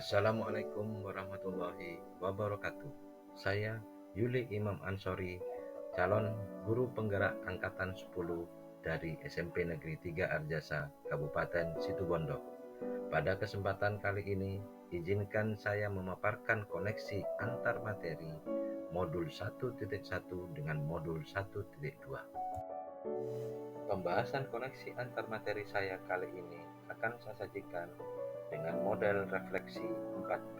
Assalamualaikum warahmatullahi wabarakatuh. Saya Yuli Imam Ansori, calon guru penggerak angkatan 10 dari SMP Negeri 3 Arjasa, Kabupaten Situbondo. Pada kesempatan kali ini, izinkan saya memaparkan koneksi antar materi modul 1.1 dengan modul 1.2. Pembahasan koneksi antar materi saya kali ini akan saya sajikan dengan model refleksi 4P,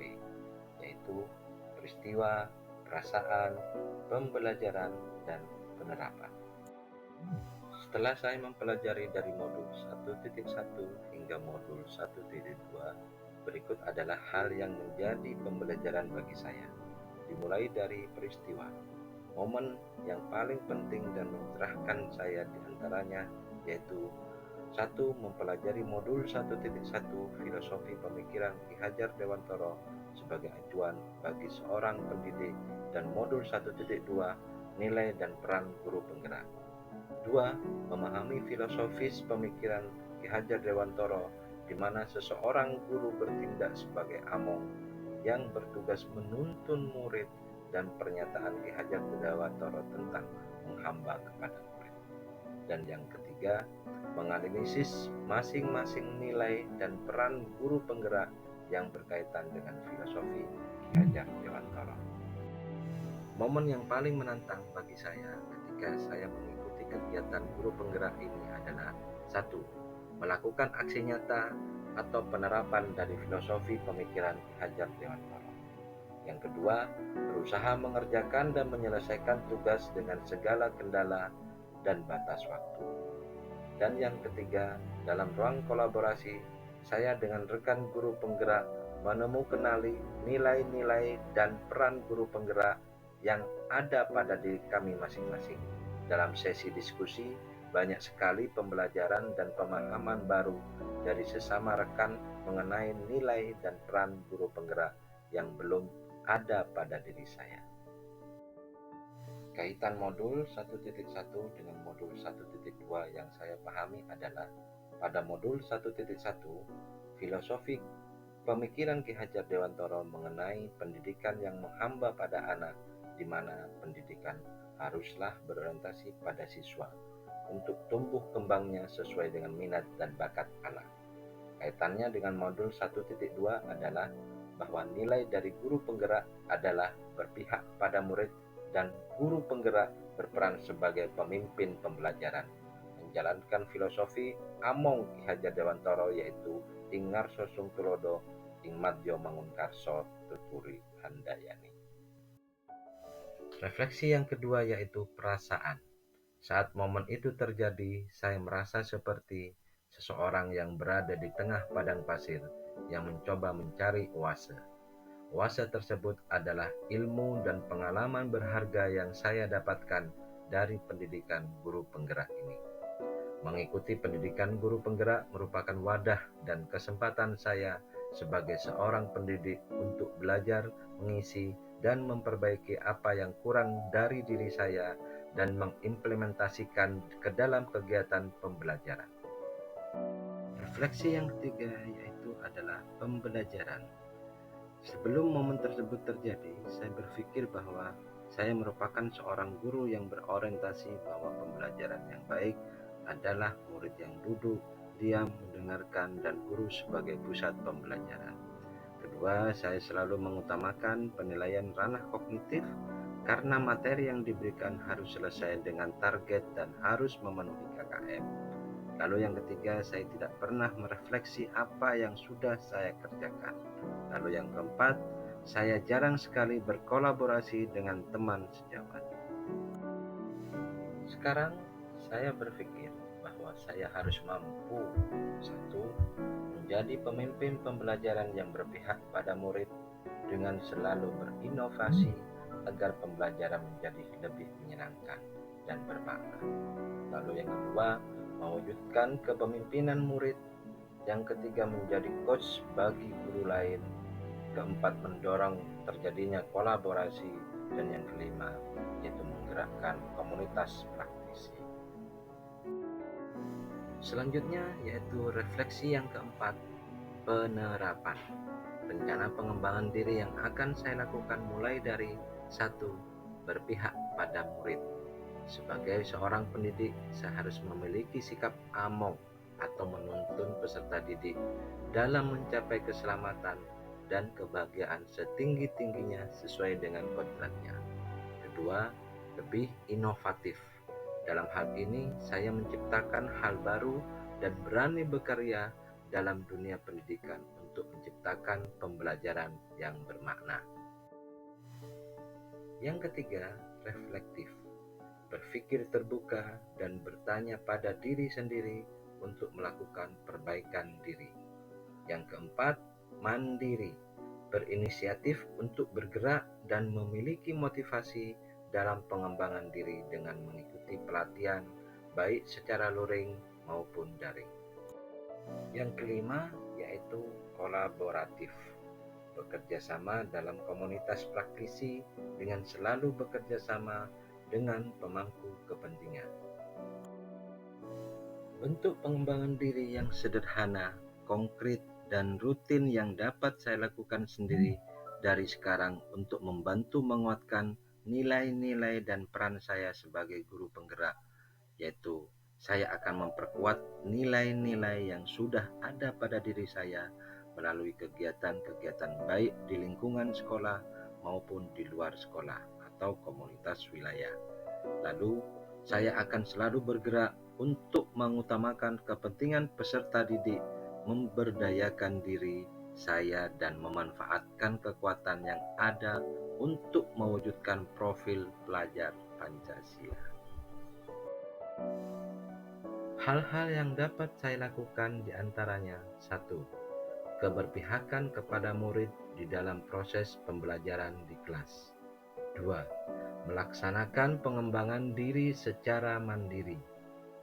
yaitu peristiwa, perasaan, pembelajaran, dan penerapan. Setelah saya mempelajari dari modul 1.1 hingga modul 1.2, berikut adalah hal yang menjadi pembelajaran bagi saya. Dimulai dari peristiwa. Momen yang paling penting dan mencerahkan saya diantaranya yaitu 1. Mempelajari modul 1.1 filosofi pemikiran Ki Hajar Dewantara sebagai acuan bagi seorang pendidik, dan modul 1.2 nilai dan peran guru penggerak. 2. Memahami filosofis pemikiran Ki Hajar Dewantara di mana seseorang guru bertindak sebagai among yang bertugas menuntun murid, dan pernyataan Ki Hajar Dewantara tentang menghamba kepada murid. Dan yang ketiga, menganalisis masing-masing nilai dan peran guru penggerak yang berkaitan dengan filosofi Ki Hajar Dewantara. Momen yang paling menantang bagi saya ketika saya mengikuti kegiatan guru penggerak ini adalah 1. Melakukan aksi nyata atau penerapan dari filosofi pemikiran Ki Hajar Dewantara. Yang kedua, berusaha mengerjakan dan menyelesaikan tugas dengan segala kendala dan batas waktu. Dan yang ketiga, dalam ruang kolaborasi, saya dengan rekan guru penggerak menemukan nilai-nilai dan peran guru penggerak yang ada pada diri kami masing-masing. Dalam sesi diskusi, banyak sekali pembelajaran dan pemahaman baru dari sesama rekan mengenai nilai dan peran guru penggerak yang belum ada pada diri saya. Kaitan modul 1.1 dengan modul 1.2 yang saya pahami adalah pada modul 1.1 filosofi pemikiran Ki Hajar Dewantara mengenai pendidikan yang menghamba pada anak, di mana pendidikan haruslah berorientasi pada siswa untuk tumbuh kembangnya sesuai dengan minat dan bakat anak. Kaitannya dengan modul 1.2 adalah bahwa nilai dari guru penggerak adalah berpihak pada murid, dan guru penggerak berperan sebagai pemimpin pembelajaran, menjalankan filosofi among Ki Hajar Dewantara yaitu ing ngarsa sung tulodo ing madya mangunkarsa tuturi handayani. Refleksi yang kedua yaitu perasaan. Saat momen itu terjadi, saya merasa seperti seseorang yang berada di tengah padang pasir yang mencoba mencari oase. Oase tersebut adalah ilmu dan pengalaman berharga yang saya dapatkan dari pendidikan guru penggerak ini. Mengikuti pendidikan guru penggerak merupakan wadah dan kesempatan saya sebagai seorang pendidik untuk belajar, mengisi, dan memperbaiki apa yang kurang dari diri saya dan mengimplementasikan ke dalam kegiatan pembelajaran. Refleksi yang ketiga yaitu adalah pembelajaran. Sebelum momen tersebut terjadi, saya berpikir bahwa saya merupakan seorang guru yang berorientasi bahwa pembelajaran yang baik adalah murid yang duduk, diam, mendengarkan, dan guru sebagai pusat pembelajaran. Kedua, saya selalu mengutamakan penilaian ranah kognitif karena materi yang diberikan harus selesai dengan target dan harus memenuhi KKM. Lalu yang ketiga, saya tidak pernah merefleksi apa yang sudah saya kerjakan. Lalu yang keempat, saya jarang sekali berkolaborasi dengan teman sejawat. Sekarang saya berpikir bahwa saya harus mampu 1. Menjadi pemimpin pembelajaran yang berpihak pada murid dengan selalu berinovasi agar pembelajaran menjadi lebih menyenangkan dan bermakna. Lalu yang kedua, mewujudkan kepemimpinan murid. Yang ketiga, menjadi coach bagi guru lain. Keempat, mendorong terjadinya kolaborasi. Dan yang kelima, yaitu menggerakkan komunitas praktisi. Selanjutnya yaitu refleksi yang keempat, Penerapan. Rencana pengembangan diri yang akan saya lakukan mulai dari 1. Berpihak pada murid. Sebagai seorang pendidik, saya harus memiliki sikap among atau menuntun peserta didik dalam mencapai keselamatan dan kebahagiaan setinggi-tingginya sesuai dengan kodratnya. Kedua, lebih inovatif. Dalam hal ini, saya menciptakan hal baru dan berani berkarya dalam dunia pendidikan untuk menciptakan pembelajaran yang bermakna. Yang ketiga, reflektif. Berpikir terbuka dan bertanya pada diri sendiri untuk melakukan perbaikan diri. Yang keempat, mandiri. Berinisiatif untuk bergerak dan memiliki motivasi dalam pengembangan diri dengan mengikuti pelatihan baik secara luring maupun daring. Yang kelima yaitu kolaboratif. Bekerja sama dalam komunitas praktisi dengan selalu bekerja sama dengan pemangku kepentingan. Bentuk pengembangan diri yang sederhana, konkret, dan rutin yang dapat saya lakukan sendiri dari sekarang untuk membantu menguatkan nilai-nilai dan peran saya sebagai guru penggerak, yaitu saya akan memperkuat nilai-nilai yang sudah ada pada diri saya melalui kegiatan-kegiatan baik di lingkungan sekolah maupun di luar sekolah atau komunitas wilayah. Lalu, saya akan selalu bergerak untuk mengutamakan kepentingan peserta didik, memberdayakan diri saya dan memanfaatkan kekuatan yang ada untuk mewujudkan profil pelajar Pancasila. Hal-hal yang dapat saya lakukan diantaranya: 1. Keberpihakan kepada murid di dalam proses pembelajaran di kelas. 2. Melaksanakan pengembangan diri secara mandiri.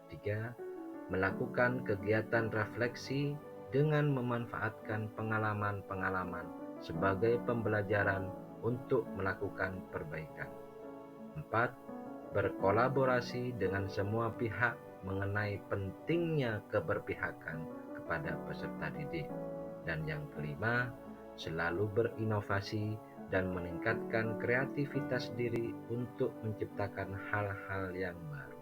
3. Melakukan kegiatan refleksi dengan memanfaatkan pengalaman-pengalaman sebagai pembelajaran untuk melakukan perbaikan. 4. Berkolaborasi dengan semua pihak mengenai pentingnya keberpihakan kepada peserta didik. Dan yang kelima, selalu berinovasi dan meningkatkan kreativitas diri untuk menciptakan hal-hal yang baru.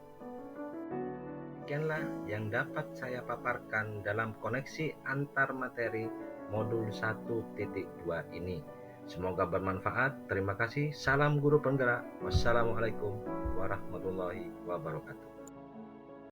Demikianlah yang dapat saya paparkan dalam koneksi antar materi modul 1.2 ini. Semoga bermanfaat. Terima kasih. Salam guru penggerak. Wassalamualaikum warahmatullahi wabarakatuh.